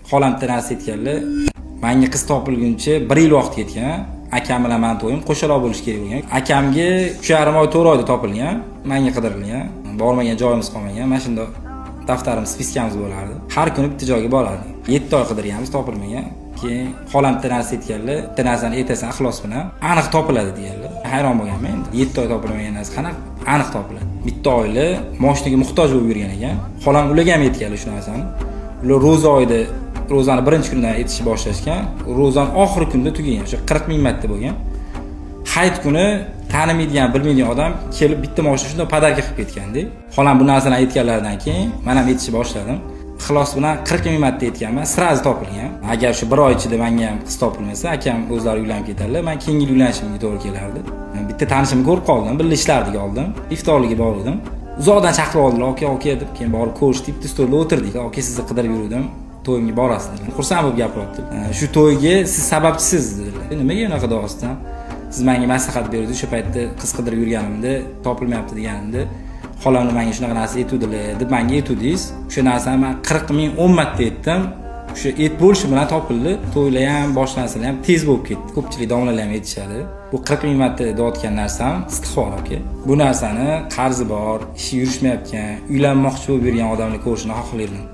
xolam bitta narsa aytganlar. Menga qiz topilguncha 1 yil vaqt ketgan. Akam bilan men to'yim qo'shaloq bo'lish kerak bo'lgan. Akamga 3,5 oy 4 oyda topilgan. Menga qidirilgan. Bormagan joyimiz qolmagan. Mana shunda daftarimiz, spiskamiz bo'lardi. Har kuni bitta joyga borardik. 7 oy qidirganmiz, topilmagan. Keyin xolam bitta narsa aytganlar, bitta narsani aytasan ixlos bilan aniq topiladi deganlar. Hayron bo'lganman endi. 7 oy topilmagan narsa qanaqa aniq topiladi? Bitta oila moshinaga muhtoj bo'lib yurgan ekan. Xolam ularga ham aytganlar shu narsani. Ular ro'za oyida ro'zani birinchi kunidan aytishni boshlashgan. Ro'zani oxirgi kunida tugagan. O'sha 40 ming marta bo'lgan. Hayit kuni tanimaydigan, bilmaydigan odam kelib bitta mashina shunday podarka qilib ketgandi. Xolam bu narsani aytganlaridan keyin men ham aytishni boshladim. Ixlos bilan 40 ming marta aytganman, sirazi topilgan. Agar shu 1 oy ichida menga ham qiz topilmasa, akam o'zlari uylanib ketadilar. Men keyingi uylanishimga to'g'ri kelardi. Bitta tanishimni ko'rib qoldim, birga ishlardik oldin. Iftorligiga bordim. Uzoqdan chaqirib oldilar, "Aka" deb, keyin borib ko'rishdik, bitta stolda o'tirdik. "Aka, sizni qidirib yurdim. To'yimga borasizlar." Xursand bo'lib gapiryapti. "Shu to'yga siz sababchisiz" dedilar. "Nimaga unaqa deyapsiz? Siz menga maslahat berdingiz, o'sha paytda qiz qidirib yurganimda topilmayapti deganimda, xolamni menga shunaqa narsa aytuvdilar deb menga aytuvdingiz. O'sha narsani men 40 ming 10 marta aytdim. O'sha aytib bo'lishi bilan topildi. To'ylar ham, boshqa narsalar ham tez bo'lib ketdi. Ko'pchilik domlalar ham aytishadi. Bu 40 ming marta deyotgan narsam istig'for, aka. Bu narsani qarzi bor, ishi yurishmayotgan, uylanmoqchi bo'lib yurgan odamni ko'rishni xohlayman.